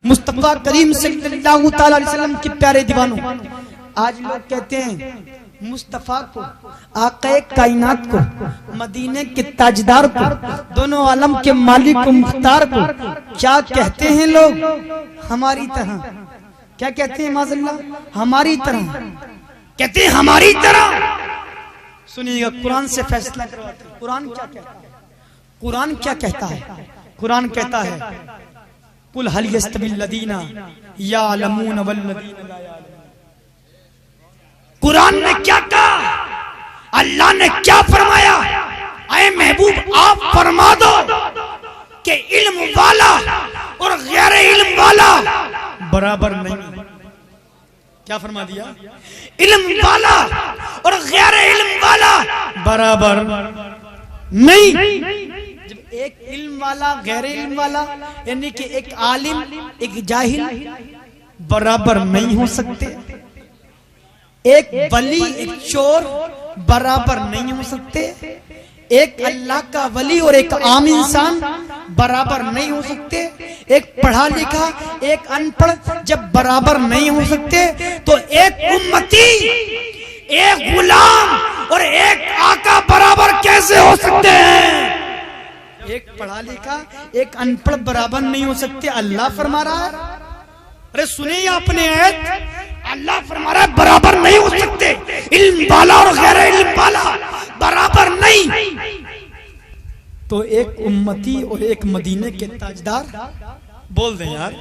मुस्तफा करीम सल्लल्लाहु ताला अलैहि वसल्लम के प्यारे दीवानों, आज लोग कहते हैं मुस्तफा को, आक़ाए कायनात को, मदीने के ताजदार को, दोनों आलम के मालिक को, मुख्तार को क्या कहते हैं लोग? हमारी तरह। क्या कहते हैं माज़अल्लाह? हमारी तरह कहते हैं, हमारी तरह। सुनिएगा, कुरान से फैसला करवाते हैं। कुरान क्या कहता है? कुरान क्या कहता है? कुरान कहता है कुल हल यस्तविल लदीना यालमून वल्लदीना ला यालमून। कुरान ने क्या कहा? अल्लाह ने क्या फरमाया? ऐ महबूब आप फरमा दो कि इल्म वाला और गैर इल्म वाला बराबर नहीं। क्या फरमा दिया? इल्म वाला और गैर इल्म वाला बराबर नहीं। जब एक इल्म वाला गैर इल्म वाला यानी कि एक आलिम एक जाहिल बराबर नहीं हो सकते, एक वली एक चोर बराबर नहीं हो सकते, एक अल्लाह का वली और एक आम इंसान बराबर नहीं हो सकते, एक पढ़ा लिखा एक अनपढ़ जब बराबर नहीं हो सकते, तो एक उम्मती एक गुलाम और एक आका बराबर कैसे हो सकते हैं? एक पढ़ा लिखा एक अनपढ़ बराबर नहीं हो सकते। अल्लाह फरमा रहा है, अरे सुने आपने आयत, अल्लाह फरमा रहा है बराबर नहीं हो सकते, इल्म वाला और गैर इल्म वाला बराबर नहीं। तो एक उम्मती और एक मदीने के ताजदार, बोल दें यार,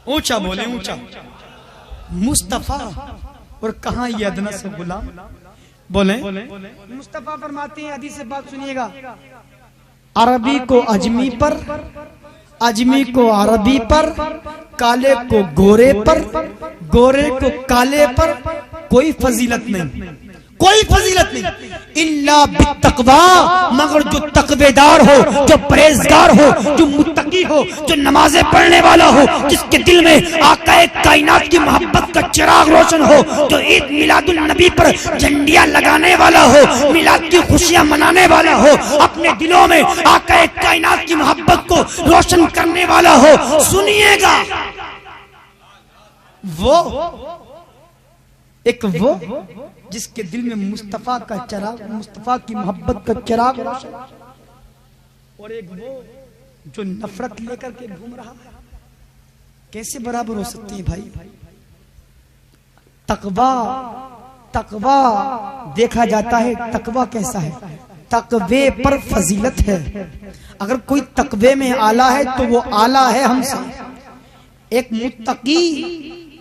ऊंचा बोले, ऊंचा। मुस्तफा और कहां ये अदना से गुलाम, बोले। मुस्तफा फरमाते हैं, हदीस से बात सुनिएगा, अरबी को अजमी पर, अजमी को अरबी पर, काले को गोरे पर, गोरे को काले पर कोई फजीलत नहीं, कोई फजीलत नहीं। इल्ला बित्तक़वा, मगर जो तकवेदार हो, जो परहेजगार हो, जो मुत्तकी हो, जो नमाजें पढ़ने वाला हो, जिसके दिल में आक़ाए कायनात की मोहब्बत का चिराग रोशन हो, जो ईद मिलादुल नबी पर झंडियां लगाने वाला हो, मिलाद की खुशियां मनाने वाला हो, अपने दिलों में आक़ाए कायनात की मोहब्बत को रोशन करने वाला हो। सुनिएगा, वो एक वो जिसके दिल में मुस्तफा का चिराग, मुस्तफा की मोहब्बत का चिराग रोशन, और एक वो जो नफरत लेकर के घूम रहा है, कैसे बराबर हो सकते हैं भाई? तकवा, तकवा देखा जाता है, तकवा कैसा है? तकवे पर फजीलत है। अगर कोई तकवे में आला है तो वो आला है हमसे। एक मुत्तकी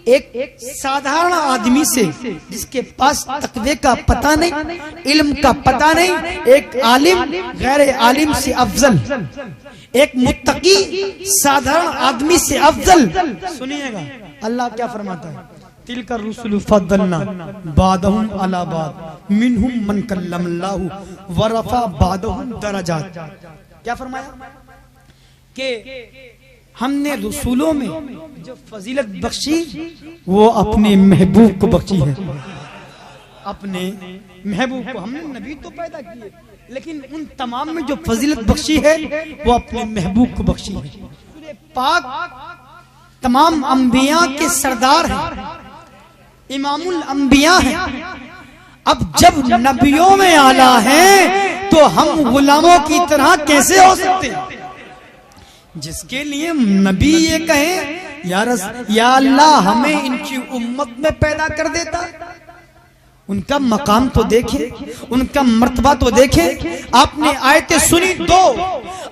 एक साधारण आदमी से जिसके पास तकवे का पता नहीं, इल्म का पता नहीं, एक आलिम गैर आलिम से अफजल, एक मुत्तकी साधारण आदमी से अफजल। सुनिएगा अल्लाह क्या फरमाता है, तिलका रुसुलु फद्दलना बादहुम अला बाद मिनहुम मन कल्लमल्लाहु व रफा बादहुम दरजात। क्या फरमाया कि हमने रसूलों में जो फजीलत बख्शी वो अपने महबूब को बख्शी है। अपने महबूब को हमने नबी तो पैदा किए, लेकिन उन तमाम में जो फजीलत बख्शी है वो अपने महबूब को बख्शी है। पाक तमाम अंबिया के सरदार हैं, इमामुल अंबिया हैं। अब जब नबियों में आला है तो हम गुलामों की तरह कैसे हो सकते हैं? जिसके लिए नबी ये कहे या अल्लाह हमें इनकी उम्मत में पैदा कर देता, उनका मकाम तो देखे, उनका मर्तबा तो देखे। आपने आयतें सुनी दो,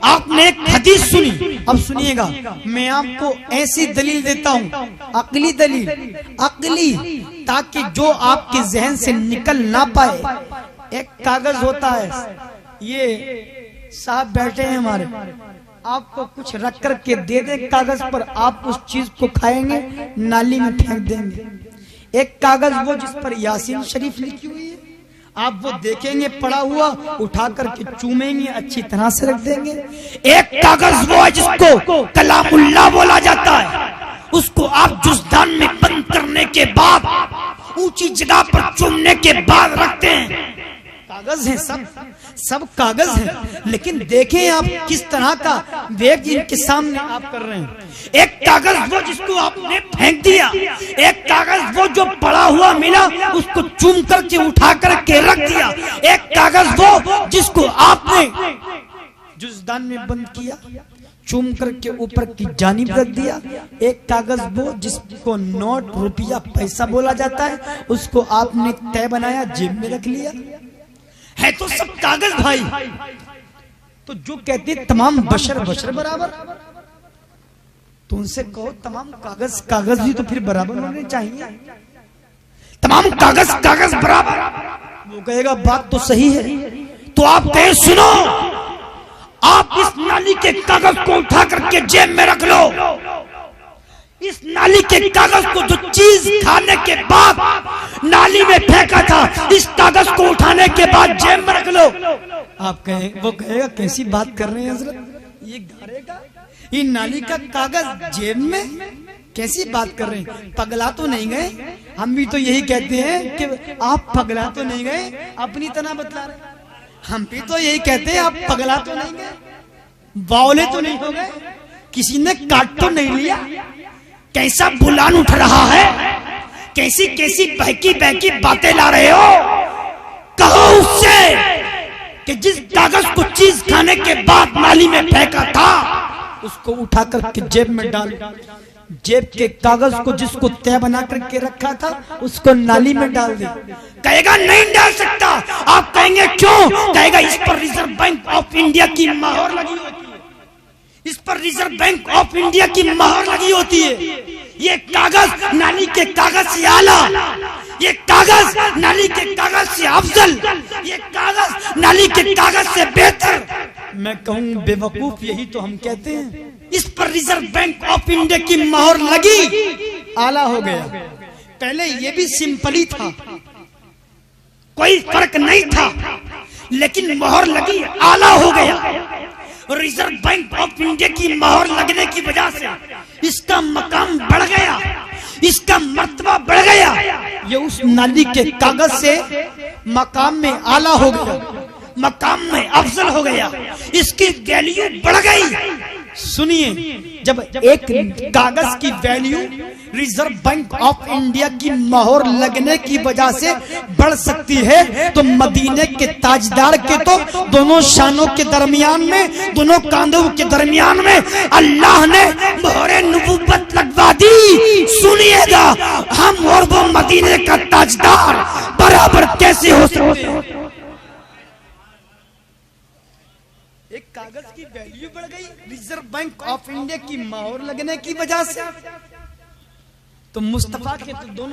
आपने एक हदीस सुनी। अब सुनिएगा, मैं आपको ऐसी दलील देता हूँ, अकली दलील, अकली, ताकि जो आपके जहन से निकल ना पाए। एक कागज होता है, ये साहब बैठे हैं हमारे, आपको कुछ रख कर के दे दे कागज पर, आप उस चीज को खाएंगे, नाली में फेंक देंगे। एक कागज वो जिस पर यासीन शरीफ लिखी हुई है, आप वो देखेंगे पड़ा हुआ, उठा करके चूमेंगे, अच्छी तरह से रख देंगे। एक कागज वो है जिसको कलामुल्लाह बोला जाता है, उसको आप जुज़दान में बंद करने के बाद ऊंची जगह पर चूमने के बाद रखते हैं। कागज है, सब कागज है, लेकिन देखें आप किस तरह का वेग इनके सामने आप कर रहे हैं। एक कागज वो जिसको आपने फेंक दिया, एक कागज वो जो पड़ा हुआ मिला उसको चूम करके उठा करके रख दिया, एक कागज वो जिसको आपने जुज़दान में बंद किया, चूम करके ऊपर की जानिब रख दिया, एक कागज वो जिसको नोट, रुपया, पैसा बोला जाता है उसको आपने तय बनाया, जेब में रख लिया। है तो सब कागज भाई। तो जो कहते तमाम बशर बराबर, तो उनसे कहो तमाम कागज भी तो फिर बराबर होने चाहिए, तमाम कागज बराबर। वो कहेगा बात तो सही है। तो आप कहे सुनो, आप इस नाली के कागज को उठा करके जेब में रख लो। इस नाली के कागज को जो चीज खाने के बाद नाली में फेंका था, इस कागज को उठाने के बाद जेब में रख लो। आप कहें, वो कहेगा कैसी बात कर रहे हैं हजरत, ये गारे का, ये नाली का कागज जेब में, कैसी बात कर रहे हैं, पगला तो नहीं गए? हम भी तो यही कहते हैं कि आप पगला तो नहीं गए, अपनी तरह बतला रहे। हम भी तो यही कहते हैं आप पगला तो नहीं गए, बावले तो नहीं हो गए, किसी ने काट तो नहीं लिया। कैसा बुलान उठ रहा है, कैसी कैसी बहकी बातें ला रहे हो। कहो उससे कि जिस कागज को चीज खाने के बाद नाली में फेंका था उसको उठा करके जेब में डाल। जेब के कागज को जिसको तय बना करके रखा था उसको नाली में डाल दे। कहेगा नहीं डाल सकता। आप कहेंगे क्यों? कहेगा इस पर रिजर्व बैंक ऑफ इंडिया की मोहर लगी होती है, इस पर रिजर्व बैंक ऑफ इंडिया की मोहर लगी होती है। ये कागज नाली के कागज से आला, ये कागज नाली के कागज से अफजल, ये कागज नाली के कागज से बेहतर। मैं कहूँ बेवकूफ, यही तो हम कहते हैं। इस पर रिजर्व बैंक ऑफ इंडिया की मोहर लगी, आला हो गया। पहले ये भी सिंपल ही था, कोई फर्क नहीं था, लेकिन मोहर लगी, आला हो गया। रिजर्व बैंक ऑफ इंडिया की मोहर लगने की वजह से इसका मकाम बढ़ गया, इसका मर्तबा बढ़ गया। ये उस नाली के कागज से मकाम में आला हो गया, मकाम में अफजल हो गया, इसकी वैल्यू बढ़ गई। सुनिए, जब एक कागज की value reserve bank of India की मोहर लगने की वजह से बढ़ सकती है, तो मदीने के ताजदार के तो दोनों शानों के दरमियान में, दोनों कांधों के दरमियान में अल्लाह ने मोहरे नबूवत लगवा दी। सुनिएगा, हम और वो मदीने का ताजदार बराबर कैसे हो सकते हैं? एक कागज की वैल्यू बढ़ गई रिजर्व बैंक ऑफ इंडिया की मोहर लगने की वजह से, तो मुस्तफा के तो दोनों